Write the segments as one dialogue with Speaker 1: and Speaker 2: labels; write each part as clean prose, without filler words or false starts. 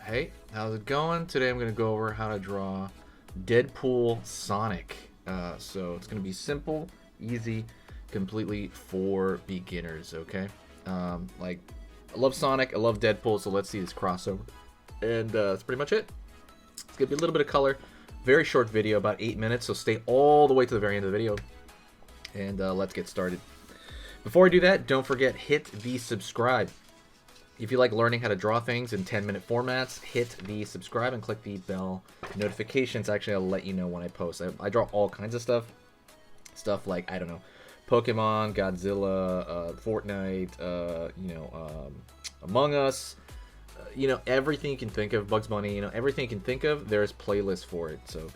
Speaker 1: Hey, how's it going? Today I'm going to go over how to draw Deadpool Sonic. So it's going to be simple, easy, completely for beginners, okay? Like, I love Sonic, I love Deadpool, so let's see this crossover. And that's pretty much it. It's going to be a little bit of color. Very short video, about 8 minutes, so stay all the way to the very end of the video. And let's get started. Before I do that, don't forget, hit the subscribe. If you like learning how to draw things in 10-minute formats, hit the subscribe and click the bell notifications. Actually, I'll let you know when I post. I draw all kinds of stuff. Stuff like, I don't know, Pokemon, Godzilla, Fortnite, Among Us. Everything you can think of, Bugs Bunny, everything you can think of, there's playlists for it. So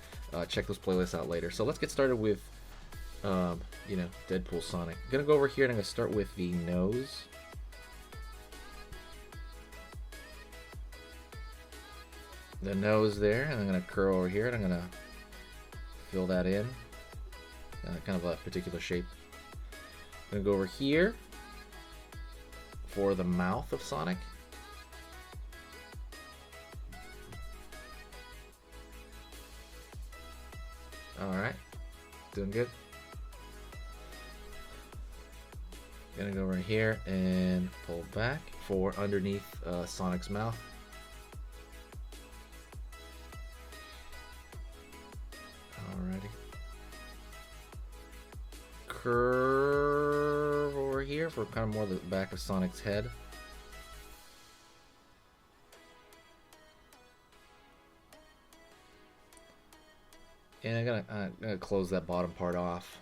Speaker 1: check those playlists out later. So let's get started with, Deadpool Sonic. I'm going to go over here and I'm going to start with the nose. The nose there, and I'm going to curl over here, and I'm going to fill that in. Kind of a particular shape. I'm going to go over here for the mouth of Sonic. Alright, doing good. Gonna go over here and pull back for underneath Sonic's mouth. Alrighty. Curve over here for kind of more the back of Sonic's head. And I'm gonna close that bottom part off.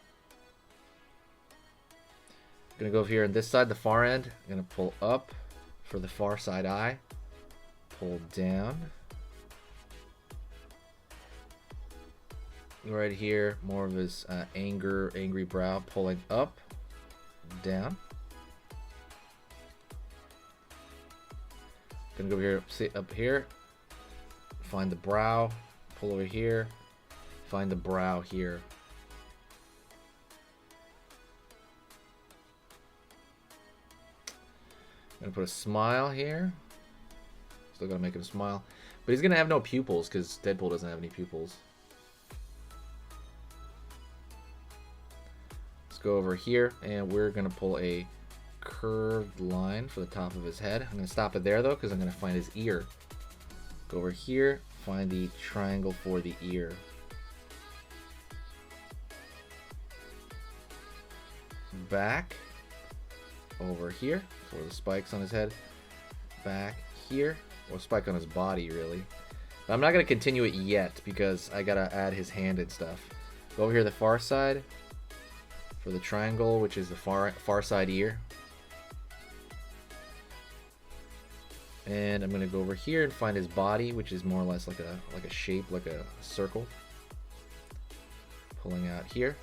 Speaker 1: I'm gonna go over here on this side, the far end. I'm gonna pull up for the far side eye. Pull down. Right here, more of his angry brow, pulling up, down. Gonna go over here, sit up here, find the brow, pull over here, find the brow here. Gonna put a smile here. Still gotta make him smile, but he's gonna have no pupils because Deadpool doesn't have any pupils. Go over here and we're gonna pull a curved line for the top of his head. I'm gonna stop it there though because I'm gonna find his ear. Go over here, find the triangle for the ear. Back over here for the spikes on his head. Back here, or spike on his body really. But I'm not gonna continue it yet because I gotta add his hand and stuff. Go over here the far side for the triangle, which is the far side ear. And I'm gonna go over here and find his body, which is more or less like a shape, like a circle. Pulling out here.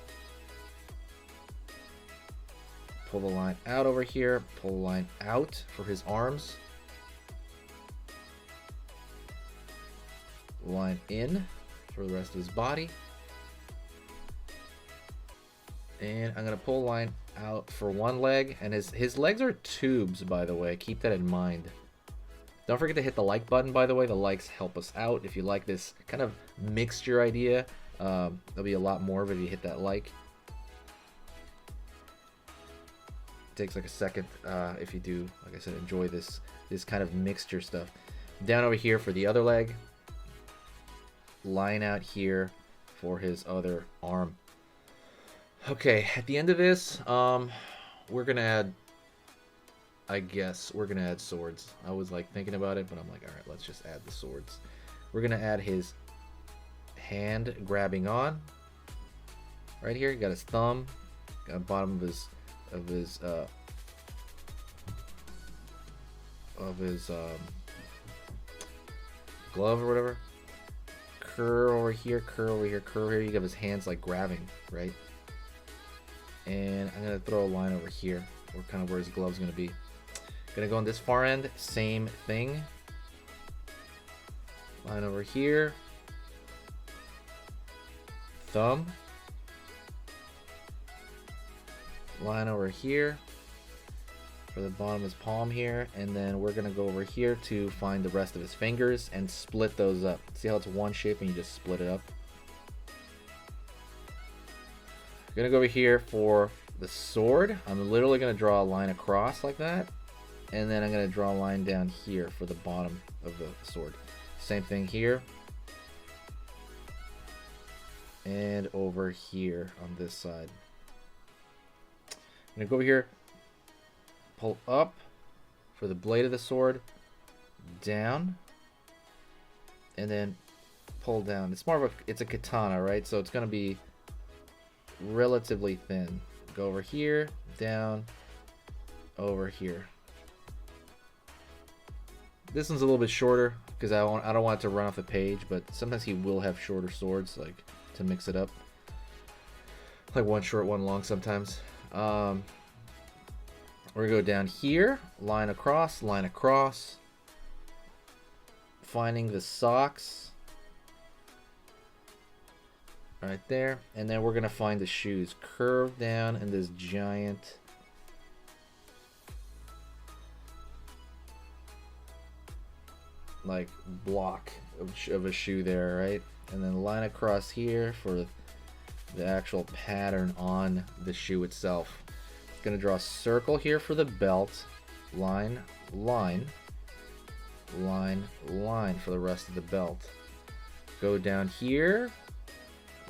Speaker 1: Pull the line out over here, pull the line out for his arms. Line in for the rest of his body. And I'm gonna pull a line out for one leg, and his legs are tubes, by the way. Keep that in mind. Don't forget to hit the like button, by the way. The likes help us out. If you like this kind of mixture idea, there'll be a lot more of it if you hit that like. It takes like a second if you do, like I said, enjoy this kind of mixture stuff. Down over here for the other leg. Line out here for his other arm. Okay, at the end of this, we're gonna add, I guess, we're gonna add swords. I was like thinking about it, but I'm like, alright, let's just add the swords. We're gonna add his hand grabbing on. Right here, got his thumb, got bottom of his glove or whatever. Curl over here, curl over here, curl over here. You got his hands like grabbing, right? And I'm gonna throw a line over here, or kind of where his glove's gonna be. Gonna go on this far end, same thing. Line over here. Thumb. Line over here. for the bottom of his palm here, and then we're gonna go over here to find the rest of his fingers and split those up. See how it's one shape and you just split it up? I'm gonna go over here for the sword. I'm literally gonna draw a line across like that, and then I'm gonna draw a line down here for the bottom of the sword. Same thing here. And over here on this side. I'm gonna go over here, pull up for the blade of the sword, down, and then pull down. It's more of it's a katana, right? So it's gonna be relatively thin. Go over here, down, over here. This one's a little bit shorter because I don't want it to run off the page, but sometimes he will have shorter swords, like to mix it up. Like one short, one long sometimes. We're gonna go down here, line across, finding the socks right there, and then we're gonna find the shoes. Curve down in this giant like block of a shoe there, right? And then line across here for the actual pattern on the shoe itself. Gonna draw a circle here for the belt. Line, line, line, line for the rest of the belt. Go down here,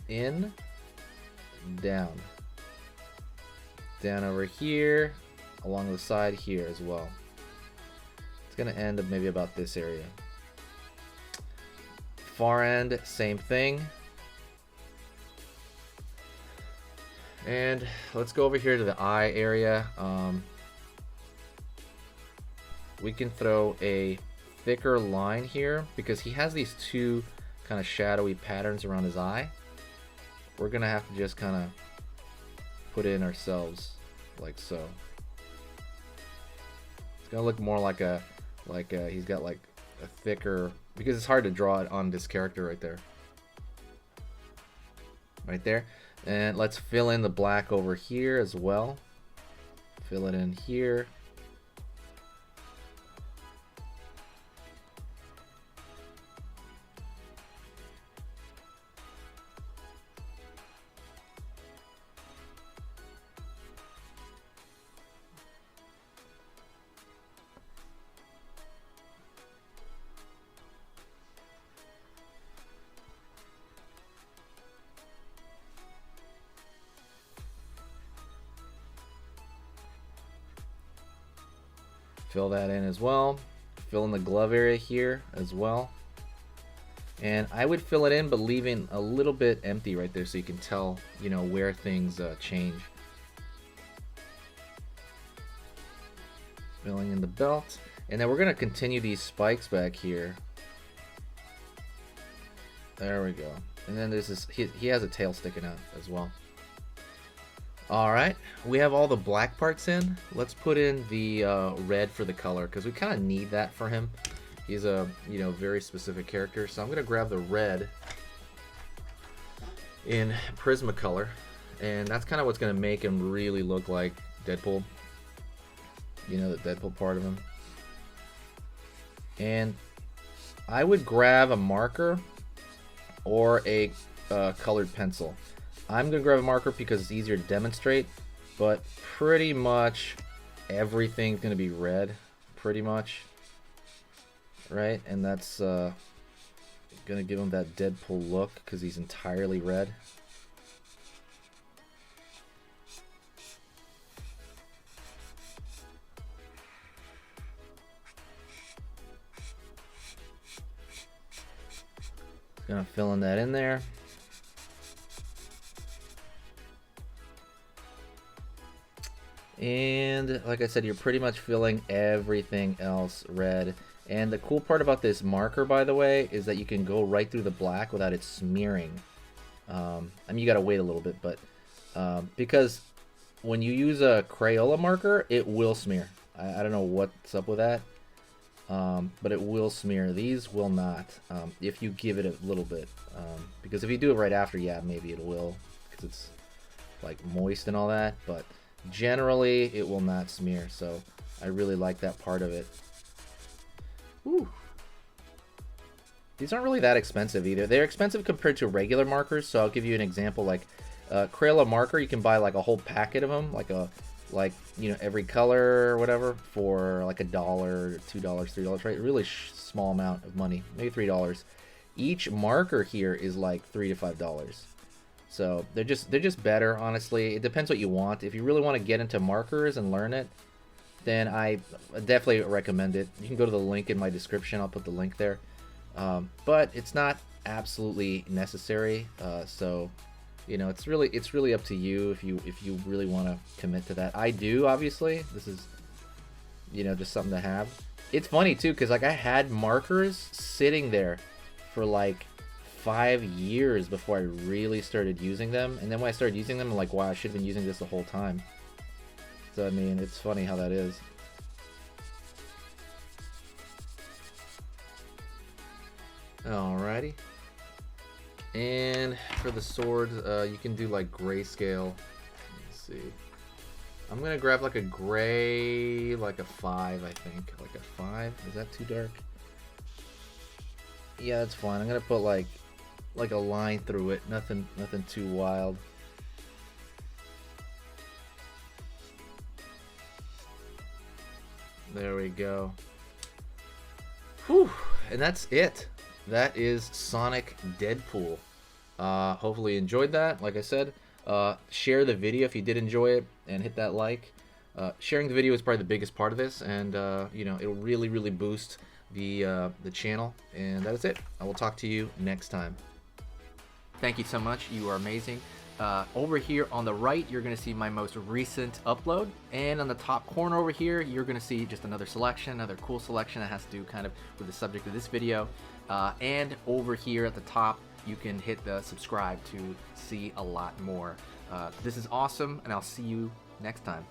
Speaker 1: in, down. Down over here, along the side here as well. It's gonna end up maybe about this area. Far end, same thing. And let's go over here to the eye area. We can throw a thicker line here because he has these two kind of shadowy patterns around his eye. We're gonna have to just kind of put it in ourselves like so. It's gonna look more like he's got like a thicker, because it's hard to draw it on this character right there. Right there. And let's fill in the black over here as well. Fill it in here. Fill that in as well. Fill in the glove area here as well. And I would fill it in, but leaving a little bit empty right there so you can tell, you know, where things change. Filling in the belt. And then we're going to continue these spikes back here. There we go. And then this is, he has a tail sticking out as well. Alright, we have all the black parts in. Let's put in the red for the color, because we kind of need that for him. He's a, you know, very specific character. So I'm going to grab the red in Prismacolor, and that's kind of what's going to make him really look like Deadpool. You know, the Deadpool part of him. And I would grab a marker or a colored pencil. I'm going to grab a marker because it's easier to demonstrate, but pretty much everything's going to be red, pretty much, right? And that's going to give him that Deadpool look because he's entirely red. Going to fill in that in there. And like I said, you're pretty much filling everything else red. And the cool part about this marker, by the way, is that you can go right through the black without it smearing. I mean, you gotta wait a little bit, but because when you use a Crayola marker, it will smear. I don't know what's up with that, but it will smear. These will not, if you give it a little bit. Because if you do it right after, yeah, maybe it will, because it's like moist and all that, but generally it will not smear. So I really like that part of it. Whew. These aren't really that expensive either. They're expensive compared to regular markers, so I'll give you an example. Like Crayola marker, you can buy like a whole packet of them, like you know, every color or whatever, for like $1, $2, $3, right? Really small amount of money, maybe $3. Each marker here is like $3 to $5. So they're just better, honestly. It depends what you want. If you really want to get into markers and learn it, then I definitely recommend it. You can go to the link in my description. I'll put the link there. But it's not absolutely necessary. So, you know, it's really up to you if you really want to commit to that. I do, obviously. This is, you know, just something to have. It's funny too, because like I had markers sitting there for like 5 years before I really started using them, and then when I started using them, I'm like, wow, I should have been using this the whole time. So I mean, it's funny how that is. Alrighty. And for the swords, you can do like grayscale. Let's see. I'm gonna grab like a gray, like a 5, I think. Like a 5. Is that too dark? Yeah, that's fine. I'm gonna put like a line through it. Nothing too wild. There we go. Whew. And that's it. That is Sonic Deadpool. Hopefully you enjoyed that. Like I said, share the video if you did enjoy it, and hit that like. Sharing the video is probably the biggest part of this, and you know, it'll really boost the channel. And that is it. I will talk to you next time. Thank you so much. You are amazing. Over here on the right, you're going to see my most recent upload, and on the top corner over here, you're going to see just another selection, another cool selection that has to do kind of with the subject of this video. And over here at the top, you can hit the subscribe to see a lot more. This is awesome, and I'll see you next time.